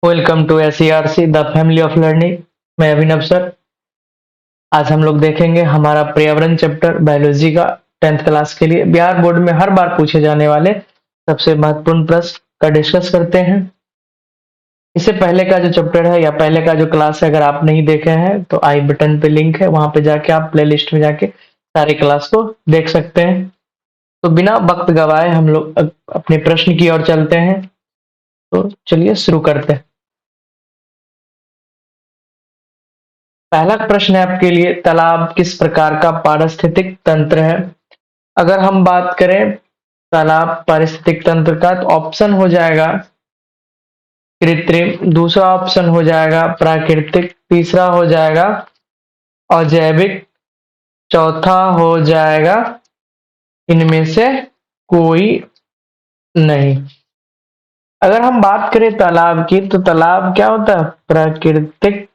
Welcome to SERC the family of learning. मैं Abhinav sir. आज हम लोग देखेंगे हमारा पर्यावरण चैप्टर बायोलॉजी का 10th क्लास के लिए बिहार बोर्ड में हर बार पूछे जाने वाले सबसे महत्वपूर्ण प्रश्न का डिस्कस करते हैं। इससे पहले का जो चैप्टर है या पहले का जो क्लास है, अगर आप नहीं देखे हैं तो आई बटन पे लिंक है, वहां पे जाके आप प्लेलिस्ट में जाके सारे क्लास को देख सकते हैं। तो बिना वक्त गवाए हम लोग अपने प्रश्न की ओर चलते हैं। तो चलिए शुरू करते हैं। पहला प्रश्न है आपके लिए, तालाब किस प्रकार का पारिस्थितिक तंत्र है? अगर हम बात करें तालाब पारिस्थितिक तंत्र का, तो ऑप्शन हो जाएगा कृत्रिम, दूसरा ऑप्शन हो जाएगा प्राकृतिक, तीसरा हो जाएगा अजैविक, चौथा हो जाएगा इनमें से कोई नहीं। अगर हम बात करें तालाब की, तो तालाब क्या होता है? प्राकृतिक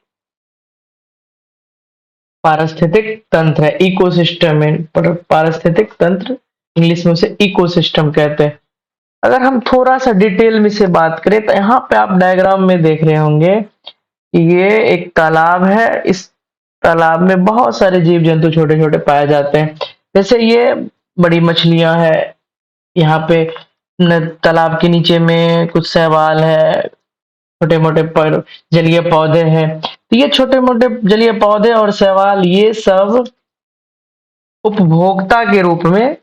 पारिस्थितिक तंत्र है, इकोसिस्टम है। पारिस्थितिक तंत्र इंग्लिश में उसे इकोसिस्टम कहते हैं। अगर हम थोड़ा सा डिटेल में से बात करें, तो यहाँ पे आप डायग्राम में देख रहे होंगे कि ये एक तालाब है। इस तालाब में बहुत सारे जीव जंतु छोटे छोटे पाए जाते हैं। जैसे ये बड़ी मछलियां हैं, यहाँ पे तालाब के नीचे में कुछ शैवाल है, छोटे मोटे जलीय पौधे हैं। तो ये छोटे मोटे जलीय पौधे और शैवाल ये सब उपभोक्ता के रूप में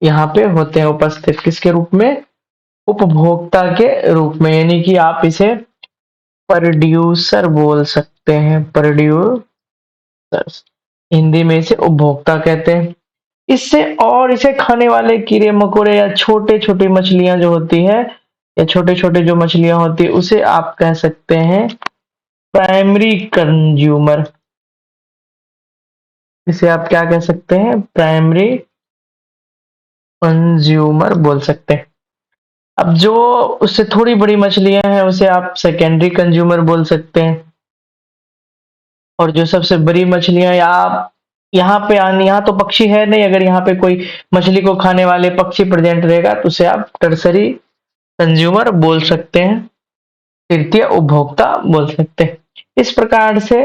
यहाँ पे होते हैं उपस्थित। किसके रूप में? उपभोक्ता के रूप में, यानी कि आप इसे प्रोड्यूसर बोल सकते हैं। प्रोड्यूसर हिंदी में इसे उपभोक्ता कहते हैं। इससे और इसे खाने वाले कीड़े मकोड़े या छोटे छोटी मछलियां जो होती है, या छोटे छोटे जो मछलियां होती है, उसे आप कह सकते हैं प्राइमरी कंज्यूमर। इसे आप क्या कह सकते हैं? प्राइमरी कंज्यूमर बोल सकते हैं। अब जो उससे थोड़ी बड़ी मछलियां हैं, उसे आप सेकेंडरी कंज्यूमर बोल सकते हैं। और जो सबसे बड़ी मछलियां, या आप यहाँ पे आने, यहाँ तो पक्षी है नहीं, अगर यहाँ पे कोई मछली को खाने वाले पक्षी प्रेजेंट रहेगा तो उसे आप टर्सरी कंज्यूमर बोल सकते हैं, तृतीय उपभोक्ता बोल सकते हैं। इस प्रकार से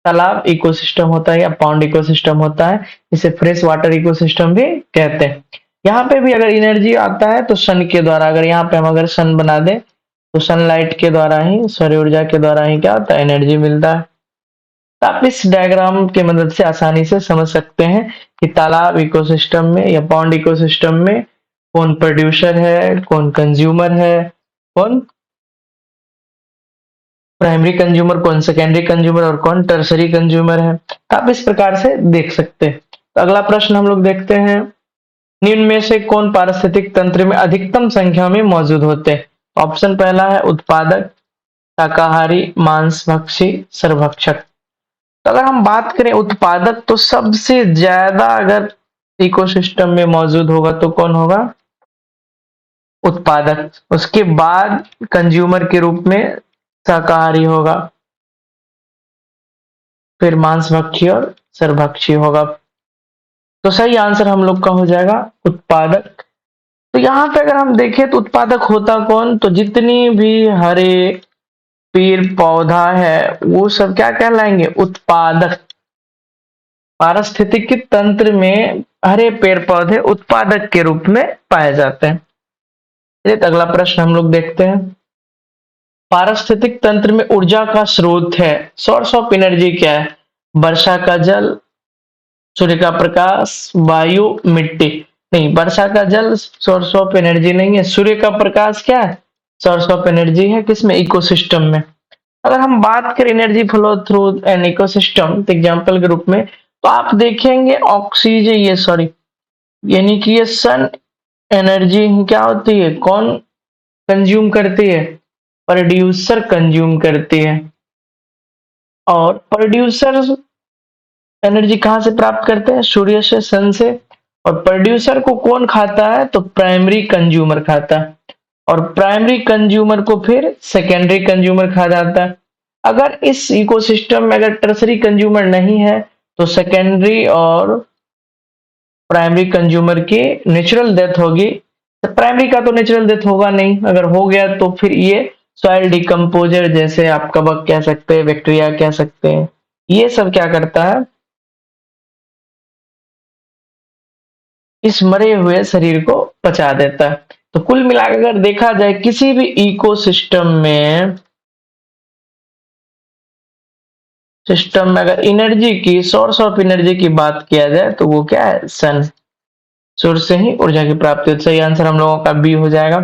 तालाब इकोसिस्टम होता है या पॉन्ड इकोसिस्टम होता है। इसे फ्रेश वाटर इकोसिस्टम भी कहते हैं। यहाँ पे भी अगर एनर्जी आता है तो सन के द्वारा, अगर यहाँ पे हम अगर सन बना दें तो सनलाइट के द्वारा ही, सौर ऊर्जा के द्वारा ही क्या होता है? एनर्जी मिलता है। तो आप इस डायग्राम की मदद से आसानी से समझ सकते हैं कि तालाब इकोसिस्टम में या पॉन्ड इकोसिस्टम में कौन प्रोड्यूसर है, कौन कंज्यूमर है, कौन प्राइमरी कंज्यूमर, कौन सेकेंडरी कंज्यूमर और कौन टर्सरी कंज्यूमर है। तो आप इस प्रकार से देख सकते हैं। तो अगला प्रश्न हम लोग देखते हैं, निम्न में से कौन पारिस्थितिक तंत्र में अधिकतम संख्या में मौजूद होते हैं? ऑप्शन पहला है उत्पादक, शाकाहारी, मांसभक्षी, सर्वभक्षक। तो अगर हम बात करें उत्पादक, तो सबसे ज्यादा अगर इकोसिस्टम में मौजूद होगा तो कौन होगा? उत्पादक। उसके बाद कंज्यूमर के रूप में शाकाहारी होगा, फिर मांसभक्षी और सर्वभक्षी होगा। तो सही आंसर हम लोग का हो जाएगा उत्पादक। तो यहाँ पे अगर हम देखें तो उत्पादक होता कौन? तो जितनी भी हरे पेड़ पौधा है वो सब क्या कहलाएंगे? उत्पादक। पारिस्थितिक तंत्र में हरे पेड़ पौधे उत्पादक के रूप में पाए जाते हैं। चलिए अगला प्रश्न हम लोग देखते हैं, पारिस्थितिक तंत्र में ऊर्जा का स्रोत है, सोर्स ऑफ एनर्जी क्या है? वर्षा का जल, सूर्य का प्रकाश, वायु, मिट्टी। नहीं, वर्षा का जल सोर्स ऑफ एनर्जी नहीं है। सूर्य का प्रकाश क्या है? सोर्स ऑफ एनर्जी है। किसमें? इकोसिस्टम में। अगर हम बात करें energy flow through an ecosystem, तो एग्जांपल के रूप में तो आप देखेंगे ऑक्सीजन, ये सॉरी, यानी कि ये सन एनर्जी क्या होती है? कौन कंज्यूम करती है? प्रोड्यूसर कंज्यूम करती है। और प्रोड्यूसर एनर्जी कहाँ से प्राप्त करते हैं? सूर्य से, सन से। और प्रोड्यूसर को कौन खाता है? तो प्राइमरी कंज्यूमर खाता है। और प्राइमरी कंज्यूमर को फिर सेकेंडरी कंज्यूमर खा जाता है। अगर इस इकोसिस्टम में अगर टर्सरी कंज्यूमर नहीं है तो सेकेंडरी और प्राइमरी कंज्यूमर की नेचुरल डेथ होगी। तो प्राइमरी का तो नेचुरल डेथ होगा नहीं, अगर हो गया तो फिर ये सॉइल डिकम्पोजर जैसे आप कवक कह सकते हैं, बैक्टीरिया कह सकते हैं, ये सब क्या करता है, इस मरे हुए शरीर को पचा देता है। तो कुल मिलाकर अगर देखा जाए किसी भी सिस्टम में अगर एनर्जी की, सोर्स ऑफ एनर्जी की बात किया जाए तो वो क्या है, सन। सूर्य से ही ऊर्जा की प्राप्ति होती है। सही आंसर हम लोगों का बी हो जाएगा।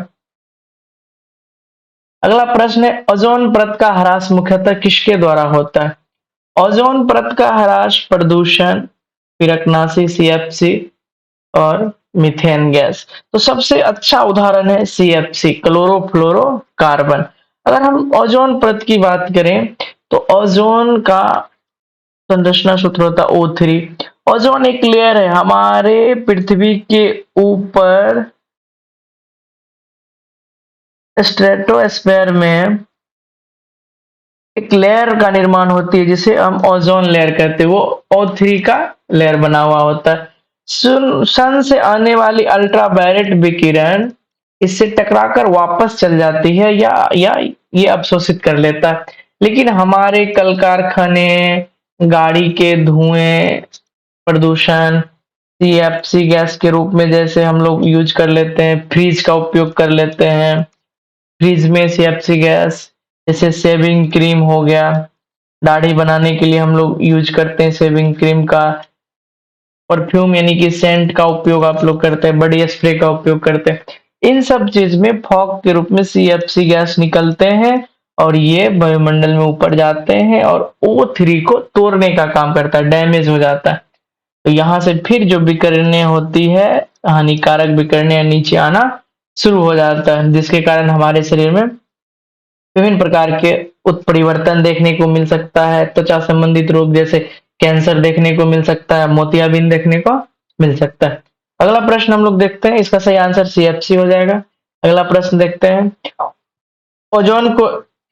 अगला प्रश्न है, ओजोन परत का ह्रास मुख्यतः किसके द्वारा होता है? ओजोन परत का ह्रास प्रदूषण, फिरकनाशी, सीएफसी और मीथेन गैस। तो सबसे अच्छा उदाहरण है सीएफसी, क्लोरोफ्लोरोकार्बन। अगर हम ओजोन परत की बात करें तो ओजोन का संरचना सूत्र होता है O3। ओजोन एक लेयर है हमारे पृथ्वी के ऊपर, स्ट्रेटोस्फेयर में एक लेयर का निर्माण होती है जिसे हम ओजोन लेयर कहते हैं। वो O3 का लेयर बना हुआ होता है। सन से आने वाली अल्ट्रावायलेट विकिरण इससे टकराकर वापस चल जाती है या ये अवशोषित कर लेता है। लेकिन हमारे कल कारखाने, गाड़ी के धुएं, प्रदूषण सीएफसी गैस के रूप में जैसे हम लोग यूज कर लेते हैं, फ्रिज का उपयोग कर लेते हैं। फ्रिज में सीएफसी गैस, जैसे शेविंग क्रीम हो गया, दाढ़ी बनाने के लिए हम लोग यूज करते हैं शेविंग क्रीम का। परफ्यूम यानी कि सेंट का उपयोग आप लोग करते हैं, बॉडी स्प्रे का उपयोग करते हैं। इन सब चीज में फॉग के रूप में सीएफसी गैस निकलते हैं और ये वायुमंडल में ऊपर जाते हैं और O3 को तोड़ने का काम करता है, डैमेज हो जाता है। तो यहाँ से फिर जो विकिरणें होती है, हानिकारक विकिरणें नीचे आना शुरू हो जाता है, जिसके कारण हमारे शरीर में विभिन्न प्रकार के उत्परिवर्तन देखने को मिल सकता है। त्वचा संबंधित रोग जैसे कैंसर देखने को मिल सकता है, मोतियाबिंद देखने को मिल सकता है। अगला प्रश्न हम लोग देखते हैं, इसका सही आंसर सीएफसी हो जाएगा। अगला प्रश्न देखते हैं, ओजोन को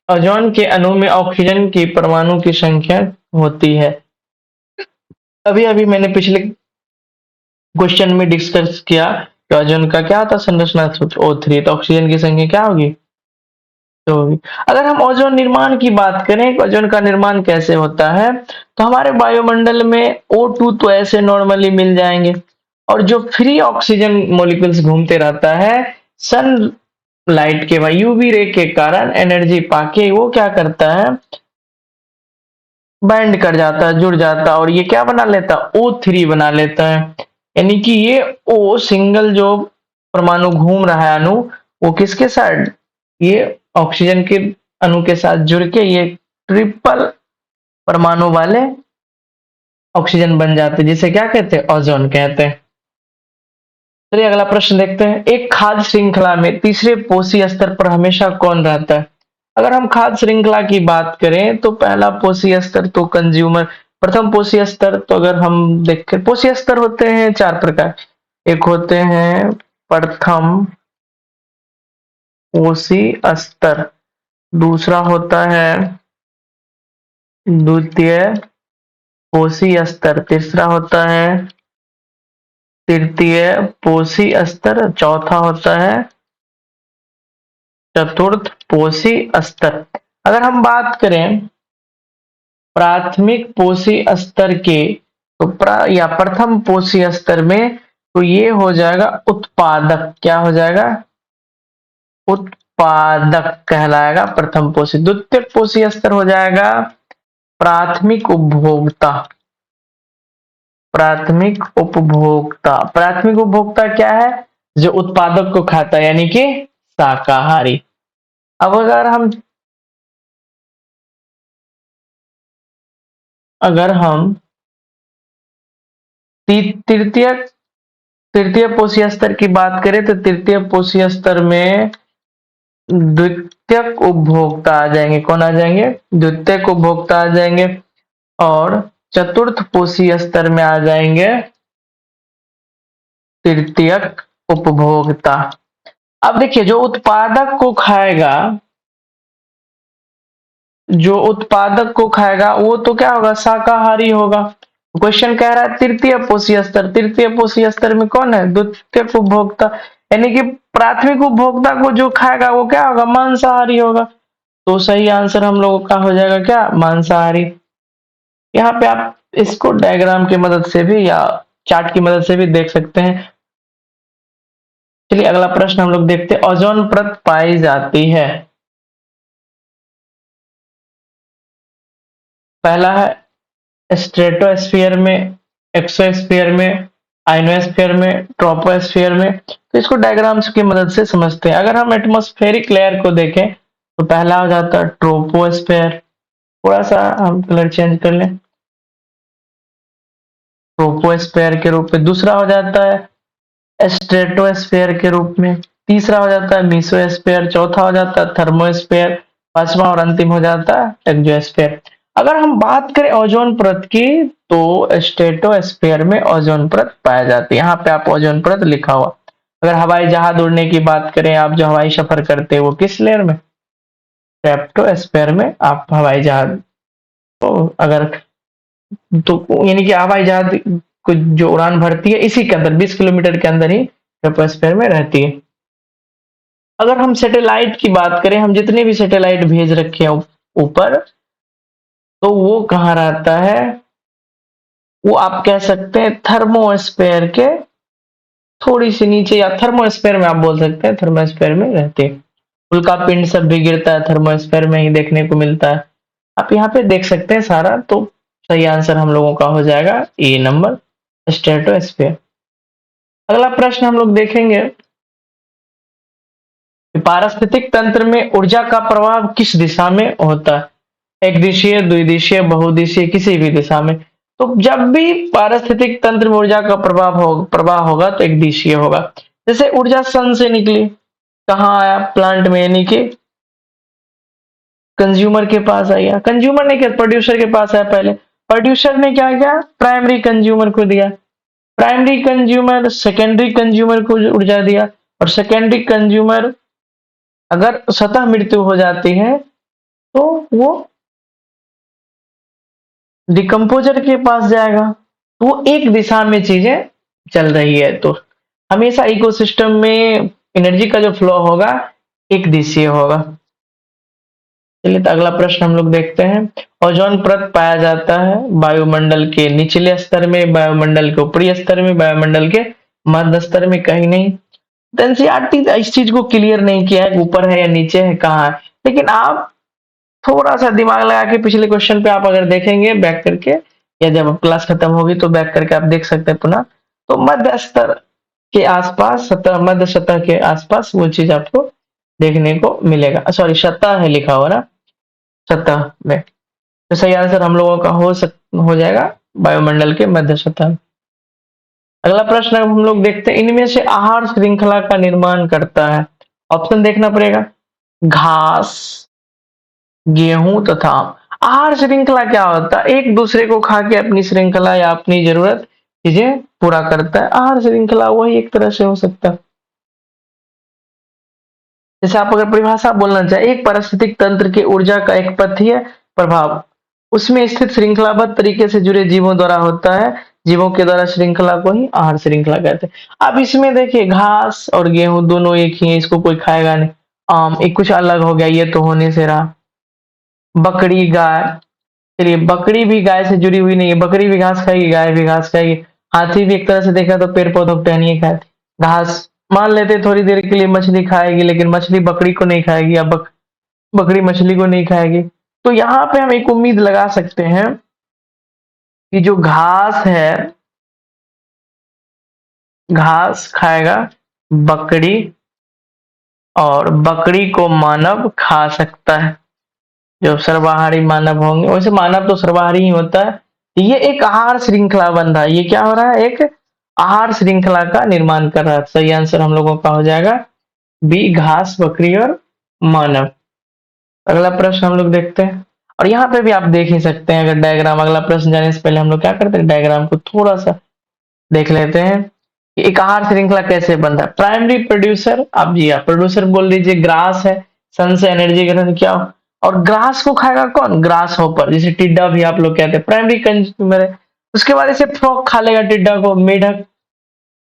ओजोन के अणु में ऑक्सीजन की परमाणु की संख्या होती है। अभी अभी मैंने पिछले क्वेश्चन में डिस्कस किया कि ओजोन का क्या होता है संरचना सूत्र O3, तो ऑक्सीजन की संख्या क्या होगी, तो होगी। अगर हम ओजोन निर्माण की बात करें, ओजोन का निर्माण कैसे होता है, तो हमारे वायुमंडल में O2 तो ऐसे नॉर्मली मिल जाएंगे और जो फ्री ऑक्सीजन मॉलिक्यूल्स घूमते रहता है, सन लाइट के यूवी रे के कारण एनर्जी पाके वो क्या करता है, बाइंड कर जाता है, जुड़ जाता है और ये क्या बना लेता है, O3 बना लेता है। यानी कि ये O सिंगल जो परमाणु घूम रहा है अणु, वो किसके साथ, ये ऑक्सीजन के अणु के साथ जुड़ के ये ट्रिपल परमाणु वाले ऑक्सीजन बन जाते हैं, जिसे क्या कहते हैं, ओजोन कहते हैं। चलिए अगला प्रश्न देखते हैं, एक खाद्य श्रृंखला में तीसरे पोषी स्तर पर हमेशा कौन रहता है? अगर हम खाद्य श्रृंखला की बात करें तो पहला पोषी स्तर तो कंज्यूमर, प्रथम पोषी स्तर, तो अगर हम देखें पोषी स्तर होते हैं चार प्रकार। एक होते हैं प्रथम पोषी स्तर, दूसरा होता है द्वितीय पोषी स्तर, तीसरा होता है तृतीय पोषी स्तर, चौथा होता है चतुर्थ पोषी स्तर। अगर हम बात करें प्राथमिक पोषी स्तर के, तो या प्रथम पोषी स्तर में, तो ये हो जाएगा उत्पादक, क्या हो जाएगा, उत्पादक कहलाएगा प्रथम पोषी। द्वितीय पोषी स्तर हो जाएगा प्राथमिक उपभोक्ता। प्राथमिक उपभोक्ता, प्राथमिक उपभोक्ता क्या है, जो उत्पादक को खाता है, यानी कि शाकाहारी। अब अगर हम तृतीय तृतीय पोषी स्तर की बात करें तो तृतीय पोषी स्तर में द्वितीयक उपभोक्ता आ जाएंगे, कौन आ जाएंगे, द्वितीयक उपभोक्ता आ जाएंगे और चतुर्थ पोषी स्तर में आ जाएंगे तृतीयक उपभोक्ता। अब देखिए जो उत्पादक को खाएगा, जो उत्पादक को खाएगा वो तो क्या होगा, शाकाहारी होगा। क्वेश्चन कह रहा है तृतीय पोषी स्तर, तृतीय पोषी स्तर में कौन है, द्वितीय उपभोक्ता, यानी कि प्राथमिक उपभोक्ता को जो खाएगा वो क्या होगा, मांसाहारी होगा। तो सही आंसर हम लोगों का हो जाएगा क्या, मांसाहारी। यहाँ पे आप इसको डायग्राम की मदद से भी या चार्ट की मदद से भी देख सकते हैं। चलिए अगला प्रश्न हम लोग देखते हैं, ओजोन परत पाई जाती है। पहला है स्ट्रेटोस्फीयर में, एक्सोस्फीयर में, आइनोस्फीयर में, ट्रोपोस्फीयर में। तो इसको डायग्राम्स की मदद से समझते हैं। अगर हम एटमॉस्फेरिक लेयर को देखें तो पहला हो जाता है ट्रोपोस्फेयर। थोड़ा सा हम कलर चेंज कर लें, ट्रोपोस्फेयर के रूप में। दूसरा हो जाता है स्ट्रेटोस्फेयर के रूप में। तीसरा हो जाता है मीसोस्फेयर। चौथा हो जाता है थर्मोस्फेयर। पांचवा और अंतिम हो जाता है एक्सोस्फेयर। अगर हम बात करें ओजोन परत की तो स्ट्रेटोस्फेयर में ओजोन परत पाया जाती है। यहाँ पे आप ओजोन परत लिखा हुआ। अगर हवाई जहाज उड़ने की बात करें, आप जो हवाई सफर करते हैं वो किस लेयर में, स्ट्रेटोस्फेयर में आप हवाई जहाज तो अगर तो यानी कि हवाई जहाज को जो उड़ान भरती है इसी के अंदर 20 किलोमीटर के अंदर ही ट्रोपोस्फेयर में रहती है। अगर हम सैटेलाइट की बात करें, हम जितने भी सैटेलाइट भेज रखे हैं ऊपर, तो वो कहाँ रहता है, वो आप कह सकते हैं थर्मोस्फेयर के थोड़ी सी नीचे, या थर्मोस्फेयर में आप बोल सकते हैं, थर्मोस्फेयर में रहते हैं। उल्का पिंड सब भी गिरता है थर्मोस्फेयर में ही देखने को मिलता है। आप यहाँ पे देख सकते हैं सारा। तो सही आंसर हम लोगों का हो जाएगा ए नंबर, स्ट्रेटोस्फेयर। अगला प्रश्न हम लोग देखेंगे, पारिस्थितिक तंत्र में ऊर्जा का प्रवाह किस दिशा में होता है, एक दिशीय, द्विदिशीय, बहुदिशीय, किसी भी दिशा में। तो जब भी पारिस्थितिक तंत्र में ऊर्जा का प्रवाह होगा तो एक दिशीय होगा। जैसे ऊर्जा सन से निकली, कहाँ आया, प्लांट में, यानी कि कंज्यूमर के पास आया। कंज्यूमर ने क्या, प्रोड्यूसर के पास आया पहले। प्रोड्यूसर ने क्या किया, प्राइमरी कंज्यूमर को दिया। प्राइमरी कंज्यूमर सेकेंडरी कंज्यूमर को ऊर्जा दिया। और सेकेंडरी कंज्यूमर अगर स्वतः मृत्यु हो जाती है तो वो डिकम्पोजर के पास जाएगा। तो वो एक दिशा में चीजें चल रही है। तो हमेशा इकोसिस्टम में एनर्जी का जो फ्लो होगा एक दिशीय होगा। चलिए तो अगला प्रश्न हम लोग देखते हैं, ओजोन परत पाया जाता है वायुमंडल के निचले स्तर में, वायुमंडल के ऊपरी स्तर में, वायुमंडल के मध्य स्तर में, कहीं नहीं। तो एनसीईआरटी इस चीज को क्लियर नहीं किया है ऊपर है या नीचे है, कहाँ है। लेकिन आप थोड़ा सा दिमाग लगा के पिछले क्वेश्चन पे आप अगर देखेंगे बैक करके, या जब क्लास खत्म होगी तो बैक करके आप देख सकते हैं पुनः, तो मध्य स्तर के आसपास, सतह, मध्य सतह के आसपास वो चीज आपको देखने को मिलेगा। सॉरी, सतह है लिखा हुआ ना, सतह में। तो सही आंसर हम लोगों का हो जाएगा वायुमंडल के मध्य सतह। अगला प्रश्न अब हम लोग देखते हैं, इनमें से आहार श्रृंखला का निर्माण करता है। ऑप्शन देखना पड़ेगा, घास, गेहूं तथा आम। आहार श्रृंखला क्या होता है, एक दूसरे को खा के अपनी श्रृंखला या अपनी जरूरत चीजें पूरा करता है। आहार श्रृंखला वही एक तरह से हो सकता है। जैसे आप अगर परिभाषा बोलना चाहे, एक पारिस्थितिक तंत्र की ऊर्जा का एक पथीय प्रभाव उसमें स्थित श्रृंखलाबद्ध तरीके से जुड़े जीवों द्वारा होता है। जीवों के द्वारा श्रृंखला को ही आहार श्रृंखला कहते हैं। अब इसमें देखिए घास और गेहूं दोनों एक ही है, इसको कोई खाएगा नहीं। आम एक कुछ अलग हो गया, ये तो होने से रहा। बकरी, गाय, चलिए बकरी भी गाय से जुड़ी हुई नहीं है, बकरी भी घास खाएगी, गाय भी घास खाएगी। हाथी भी एक तरह से देखा तो पेड़ पौधों को टहनिए खाते घास। मान लेते थोड़ी देर के लिए मछली खाएगी, लेकिन मछली बकरी को नहीं खाएगी, या बकरी मछली को नहीं खाएगी। तो यहाँ पे हम एक उम्मीद लगा सकते हैं कि जो घास है, घास खाएगा बकरी, और बकरी को मानव खा सकता है। जो सर्वाहारी मानव होंगे, वैसे मानव तो सर्वाहारी ही होता है। ये एक आहार श्रृंखला बन रहा है। ये क्या हो रहा है, एक आहार श्रृंखला का निर्माण कर रहा है। सही आंसर हम लोगों का हो जाएगा बी, घास, बकरी और मानव। अगला प्रश्न हम लोग देखते हैं, और यहाँ पे भी आप देख ही सकते हैं अगर डायग्राम। अगला प्रश्न जाने से पहले हम लोग क्या करते हैं, डायग्राम को थोड़ा सा देख लेते हैं कि एक आहार श्रृंखला कैसे बन रहा है। प्राइमरी प्रोड्यूसर, आप जी आप प्रोड्यूसर बोल दीजिए, ग्रास है, सन से एनर्जी ग्रहण क्या हो, और ग्रास को खाएगा कौन, ग्रास होपर, जिसे टिड्डा भी आप लोग कहते हैं, प्राइमरी कंज्यूमर है। उसके बाद इसे फ्रॉग खा लेगा, टिड्डा को, मेढक।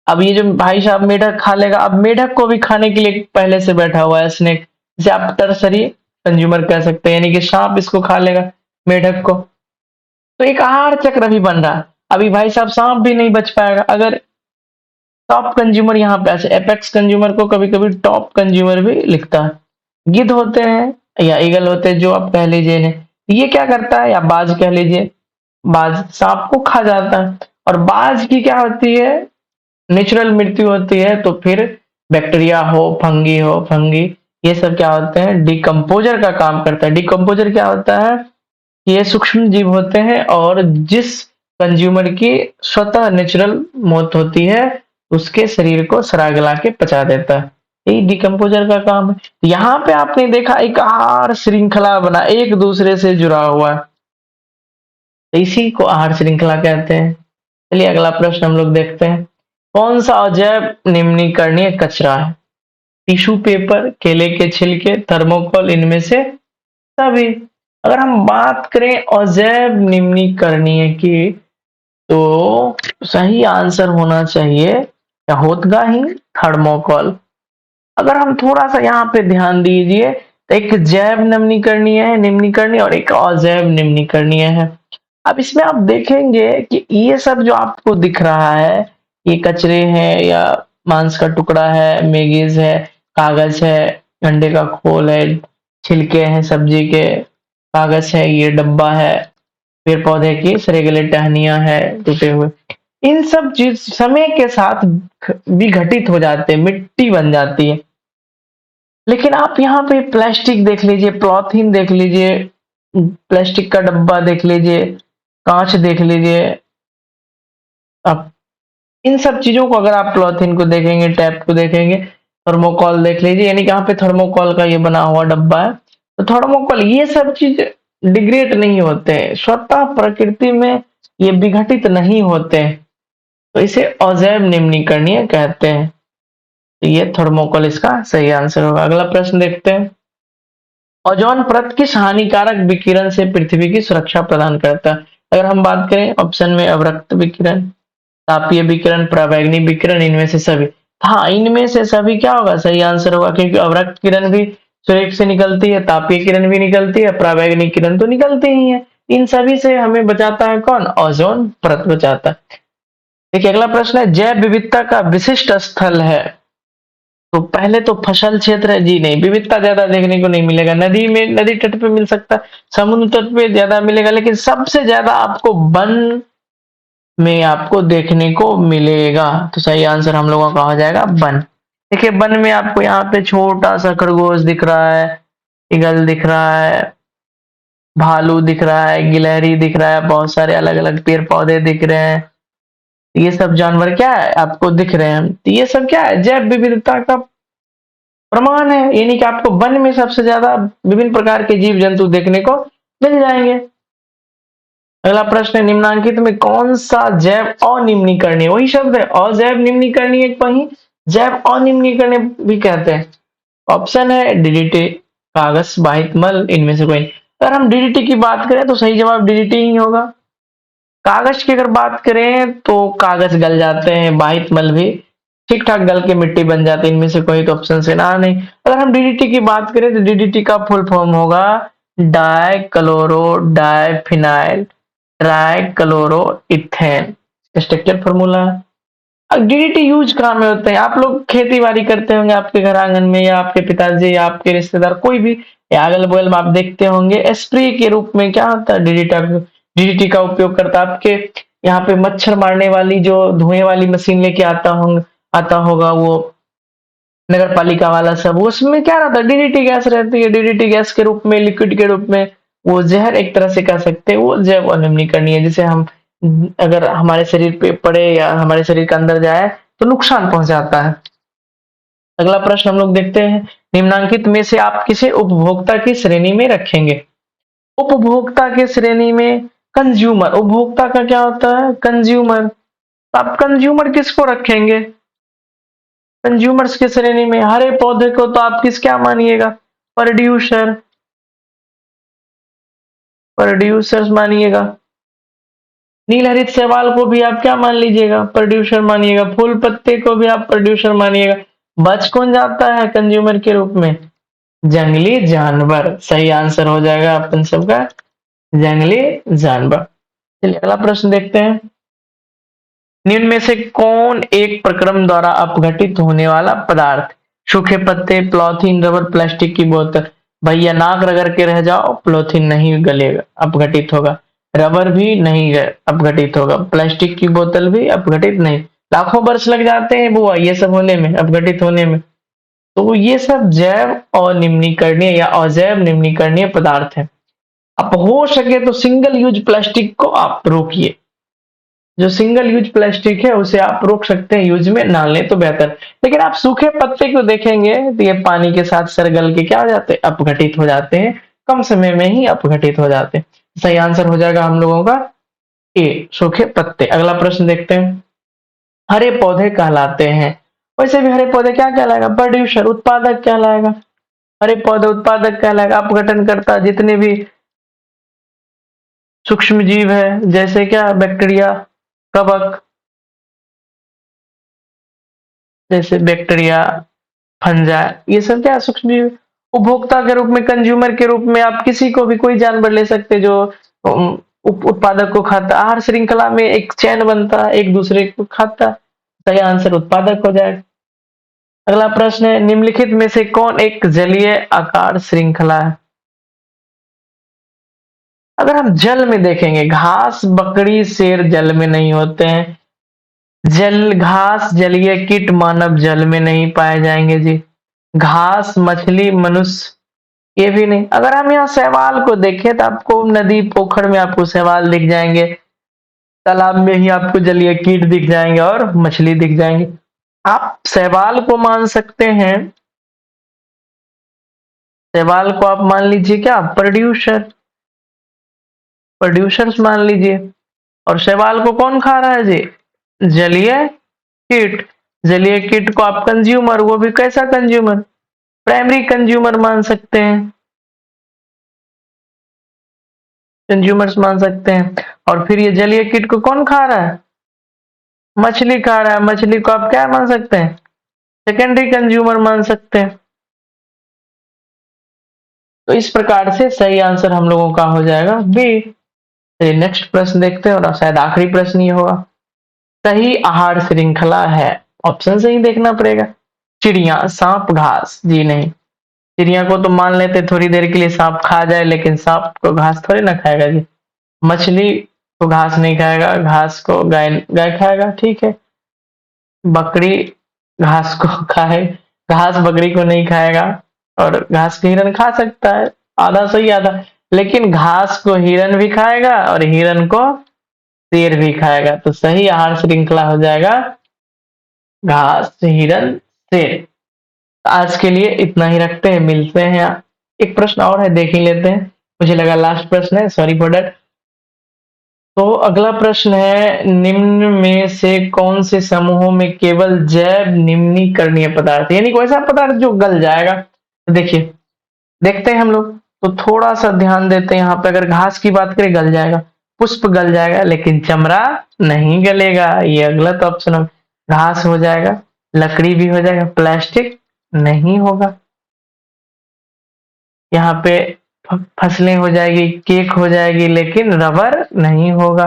अब ये जो भाई साहब मेढक खा लेगा, अब मेढक को भी खाने के लिए पहले से बैठा हुआ है स्नेक, जिसे आप टर्सरी कंज्यूमर कह सकते हैं, यानी कि सांप इसको खा लेगा, मेढक को। तो एक आहार चक्र भी बन रहा है। अभी भाई साहब सांप भी नहीं बच पाएगा अगर टॉप कंज्यूमर यहाँ पे ऐसे एपेक्स कंज्यूमर को कभी कभी टॉप कंज्यूमर भी लिखता है। गिद्ध होते हैं या ईगल होते हैं जो आप कह लीजिए इन्हें, ये क्या करता है, या बाज कह लीजिए, बाज सांप को खा जाता है। और बाज की क्या होती है, नेचुरल मृत्यु होती है। तो फिर बैक्टीरिया हो फंगी, ये सब क्या होते हैं, डिकम्पोजर का काम करता है। डिकम्पोजर क्या होता है, ये सूक्ष्म जीव होते हैं और जिस कंज्यूमर की स्वतः नेचुरल मौत होती है उसके शरीर को सड़ा गला के पचा देता है, यही डिकम्पोजर का काम है। यहाँ पे आपने देखा एक आहार श्रृंखला बना, एक दूसरे से जुड़ा हुआ है, तो इसी को आहार श्रृंखला कहते हैं। चलिए अगला प्रश्न हम लोग देखते हैं, कौन सा अजैव निम्नीकरणीय कचरा है? टिश्यू पेपर, केले के छिलके, थर्मोकोल, इनमें से सभी। अगर हम बात करें अजैव निम्नीकरणीय की, तो सही आंसर होना चाहिए या होगा ही थर्मोकोल। अगर हम थोड़ा सा यहाँ पे ध्यान दीजिए तो एक जैव निम्नीकरणीय है, निम्नीकरणीय, और एक अजैव निम्नीकरणीय है। अब इसमें आप देखेंगे कि ये सब जो आपको दिख रहा है, ये कचरे हैं या मांस का टुकड़ा है, मेगीज है, कागज है, अंडे का खोल है, छिलके हैं सब्जी के, कागज है, ये डब्बा है, पेड़ पौधे की सरेगले टहनियां है टूटे हुए, इन सब चीज समय के साथ विघटित हो जाते हैं, मिट्टी बन जाती है। लेकिन आप यहाँ पे प्लास्टिक देख लीजिए, पॉलीथीन देख लीजिए, प्लास्टिक का डब्बा देख लीजिए, कांच देख लीजिए, आप इन सब चीजों को अगर आप पॉलीथीन को देखेंगे, टैप को देखेंगे, थर्मोकोल देख लीजिए, यानी कि यहाँ पे थर्मोकोल का ये बना हुआ डब्बा है, तो थर्मोकोल, ये सब चीज डिग्रेड नहीं होते हैं, स्वतः प्रकृति में ये विघटित नहीं होते हैं, तो इसे अजैव निम्नीकरणीय कहते हैं। तो ये थर्मोकोल इसका सही आंसर होगा। अगला प्रश्न देखते हैं, ओजोन परत किस हानिकारक विकिरण से पृथ्वी की सुरक्षा प्रदान करता है? अगर हम बात करें ऑप्शन में, अवरक्त विकिरण, तापीय विकिरण, पराबैंगनी विकिरण, इनमें से सभी। हाँ, इनमें से सभी क्या होगा, सही आंसर होगा, क्योंकि अवरक्त किरण भी सूर्य से निकलती है, तापीय किरण भी निकलती है, पराबैंगनी किरण तो निकलती ही है। इन सभी से हमें बचाता है कौन, ओजोन परत बचाता है। देखिए अगला प्रश्न है, जैव विविधता का विशिष्ट स्थल है। तो पहले तो फसल क्षेत्र है जी, नहीं, विविधता ज्यादा देखने को नहीं मिलेगा। नदी में, नदी तट पे मिल सकता है, समुद्र तट पे ज्यादा मिलेगा, लेकिन सबसे ज्यादा आपको वन में आपको देखने को मिलेगा। तो सही आंसर हम लोगों का हो जाएगा वन। देखिए वन में आपको यहाँ पे छोटा सा खरगोश दिख रहा है, ईगल दिख रहा है, भालू दिख रहा है, गिलहरी दिख रहा है, बहुत सारे अलग अलग पेड़ पौधे दिख रहे हैं, ये सब जानवर क्या है आपको दिख रहे हैं, तो ये सब क्या है, जैव विविधता का प्रमाण है, यानी कि आपको वन में सबसे ज्यादा विभिन्न प्रकार के जीव जंतु देखने को मिल जाएंगे। अगला प्रश्न है, निम्नांकित में कौन सा जैव अनिम्नीकरणीय, वही शब्द है अजैव निम्नीकरणीय को ही जैव अनिम्नीकरणीय भी कहते हैं। ऑप्शन है डीडीटी, कागज, वाहित मल, इनमें से कोई। अगर हम डीडीटी की बात करें तो सही जवाब डीडीटी ही होगा। कागज की अगर बात करें तो कागज गल जाते हैं, वाहित मल भी ठीक ठाक गल के मिट्टी बन जाती है, इनमें से कोई तो ऑप्शन से ना नहीं। अगर हम डीडीटी की बात करें तो डीडीटी का फुल फॉर्म होगा die chloro diphenyl trichloro ethane, structure formula. अब डीडीटी यूज कहाँ में होते हैं, आप लोग खेती बाड़ी करते होंगे आपके घर आंगन में, या आपके पिताजी या आपके रिश्तेदार कोई भी, या अगल बगल में आप देखते होंगे, स्प्रे के रूप में क्या होता है, डीडीटी का उपयोग करता है। आपके यहाँ पे मच्छर मारने वाली जो धुएं वाली मशीन लेके आता होगा वो नगर पालिका वाला सब, उसमें क्या रहता है, डीडीटी गैस रहती है। डीडीटी गैस के रूप में, लिक्विड के रूप में, वो जहर एक तरह से कह सकते हैं, वो जैव अनिम्नीकरणीय है, जिसे हम अगर हमारे शरीर पे पड़े या हमारे शरीर के अंदर जाए तो नुकसान पहुंचाता है। अगला प्रश्न हम लोग देखते हैं, निम्नांकित में से आप किसे उपभोक्ता की श्रेणी में रखेंगे? उपभोक्ता के श्रेणी में कंज्यूमर, उपभोक्ता का क्या होता है, कंज्यूमर, तो आप कंज्यूमर किसको रखेंगे? कंज्यूमर्स की श्रेणी में हरे पौधे को तो आप किस क्या मानिएगा, प्रोड्यूसर, प्रोड्यूसर्स मानिएगा। नील हरित शैवाल को भी आप क्या मान लीजिएगा, प्रोड्यूसर मानिएगा। फूल पत्ते को भी आप प्रोड्यूसर मानिएगा। बच कौन जाता है कंज्यूमर के रूप में, जंगली जानवर सही आंसर हो जाएगा अपन सबका, जंगली जानवर। चलिए अगला प्रश्न देखते हैं। निम्न में से कौन एक प्रक्रम द्वारा अपघटित होने वाला पदार्थ? सूखे पत्ते, पॉलीथीन, रबर, प्लास्टिक की बोतल। भैया नाक रगड़ के रह जाओ, पॉलीथीन नहीं गलेगा, अपघटित होगा। रबर भी नहीं अपघटित होगा, प्लास्टिक की बोतल भी अपघटित नहीं। लाखों वर्ष लग जाते हैं बुआ ये सब होने में, अपघटित होने में। तो ये सब जैव अनिम्नीकरणीय या अजैव निम्नीकरणीय पदार्थ है। अब हो सके तो सिंगल यूज प्लास्टिक को आप रोकिए, जो सिंगल यूज प्लास्टिक है उसे आप रोक सकते हैं, यूज में ना लें तो बेहतर। लेकिन आप सूखे पत्ते को देखेंगे तो ये पानी के साथ सरगल के क्या हो जाते हैं, अपघटित हो जाते हैं, कम समय में ही अपघटित हो जाते हैं। सही आंसर हो जाएगा हम लोगों का ए, सूखे पत्ते। अगला प्रश्न देखते हैं। हरे पौधे कहलाते हैं, वैसे भी हरे पौधे क्या कहलाएगा, प्रोड्यूसर, उत्पादक कहलाएगा। हरे पौधे उत्पादक कहलाएगा, अपघटन करता जितने भी सूक्ष्म जीव है, जैसे क्या बैक्टीरिया, कवक, जैसे बैक्टीरिया, फंजा, ये सब क्या सूक्ष्म जीव। उपभोक्ता के रूप में, कंज्यूमर के रूप में आप किसी को भी, कोई जानवर ले सकते हैं जो उत्पादक को खाता। आहार श्रृंखला में एक चैन बनता है, एक दूसरे को खाता। सही आंसर उत्पादक हो जाएगा। अगला प्रश्न है, निम्नलिखित में से कौन एक जलीय आकार श्रृंखला है? अगर हम जल में देखेंगे, घास, बकरी, शेर जल में नहीं होते हैं। जल, घास, जलीय कीट, मानव जल में नहीं पाए जाएंगे जी। घास, मछली, मनुष्य, ये भी नहीं। अगर हम यहाँ शैवाल को देखें तो आपको नदी पोखर में आपको शैवाल दिख जाएंगे, तालाब में ही आपको जलीय कीट दिख जाएंगे और मछली दिख जाएंगे। आप शैवाल को मान सकते हैं, शैवाल को आप मान लीजिए क्या, प्रोड्यूसर, प्रोड्यूसर्स मान लीजिए। और शैवाल को कौन खा रहा है जी, जलीय कीट। जलीय कीट को आप कंज्यूमर, वो भी कैसा कंज्यूमर, प्राइमरी कंज्यूमर मान सकते हैं, कंज्यूमर्स मान सकते हैं। और फिर ये जलीय कीट को कौन खा रहा है, मछली खा रहा है। मछली को आप क्या मान सकते हैं, सेकेंडरी कंज्यूमर मान सकते हैं। तो इस प्रकार से सही आंसर हम लोगों का हो जाएगा बी। चलिए नेक्स्ट प्रश्न देखते हैं, और शायद आखिरी प्रश्न ये होगा। सही आहार श्रृंखला है, ऑप्शन से ही देखना पड़ेगा। चिड़िया, सांप, घास, जी नहीं। चिड़िया को तो मान लेते थोड़ी देर के लिए सांप खा जाए, लेकिन सांप को घास थोड़ी ना खाएगा जी। मछली को घास नहीं खाएगा, घास को गाय गाय खाएगा, ठीक है। बकरी घास को खाए, घास बकरी को नहीं खाएगा। और घास को हिरन खा सकता है, आधा सही आधा। लेकिन घास को हिरन भी खाएगा और हिरन को शेर भी खाएगा। तो सही आहार श्रृंखला हो जाएगा घास, हिरन, शेर। आज के लिए इतना ही रखते हैं, मिलते हैं। एक प्रश्न और है, देख ही लेते हैं, मुझे लगा लास्ट प्रश्न है, सॉरी फॉर दैट। तो अगला प्रश्न है, निम्न में से कौन से समूहों में केवल जैव निम्नीकरणीय पदार्थ, यानी कोई ऐसा पदार्थ जो गल जाएगा। तो देखिए, देखते हैं हम लोग, तो थोड़ा सा ध्यान देते हैं यहाँ पे। अगर घास की बात करें, गल जाएगा। पुष्प गल जाएगा, लेकिन चमड़ा नहीं गलेगा, ये गलत ऑप्शन है। घास हो जाएगा, लकड़ी भी हो जाएगा, प्लास्टिक नहीं होगा। यहाँ पे फसलें हो जाएगी, केक हो जाएगी, लेकिन रबर नहीं होगा।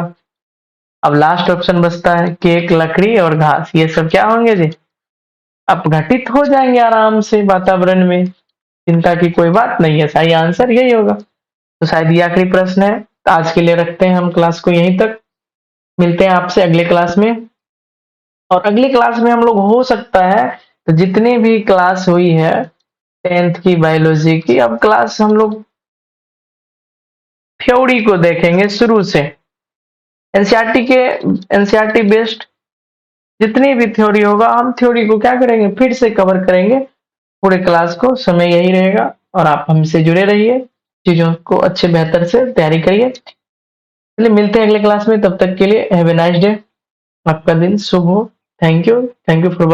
अब लास्ट ऑप्शन बचता है, केक, लकड़ी और घास, ये सब क्या होंगे जी, अपघटित हो जाएंगे आराम से वातावरण में, चिंता की कोई बात नहीं है। सही आंसर यही होगा। तो शायद ये आखिरी प्रश्न है। तो आज के लिए रखते हैं हम क्लास को यहीं तक, मिलते हैं आपसे अगले क्लास में। और अगली क्लास में हम लोग, हो सकता है तो जितनी भी क्लास हुई है 10th की बायोलॉजी की, अब क्लास हम लोग थ्योरी को देखेंगे शुरू से। एनसीईआरटी के, एनसीईआरटी बेस्ड जितनी भी थ्योरी होगा, हम थ्योरी को क्या करेंगे, फिर से कवर करेंगे पूरे क्लास को। समय यही रहेगा और आप हमसे जुड़े रहिए, चीजों को अच्छे बेहतर से तैयारी करिए। चलिए मिलते हैं अगले क्लास में, तब तक के लिए हैव ए नाइस डे, आपका दिन शुभ हो। Thank you for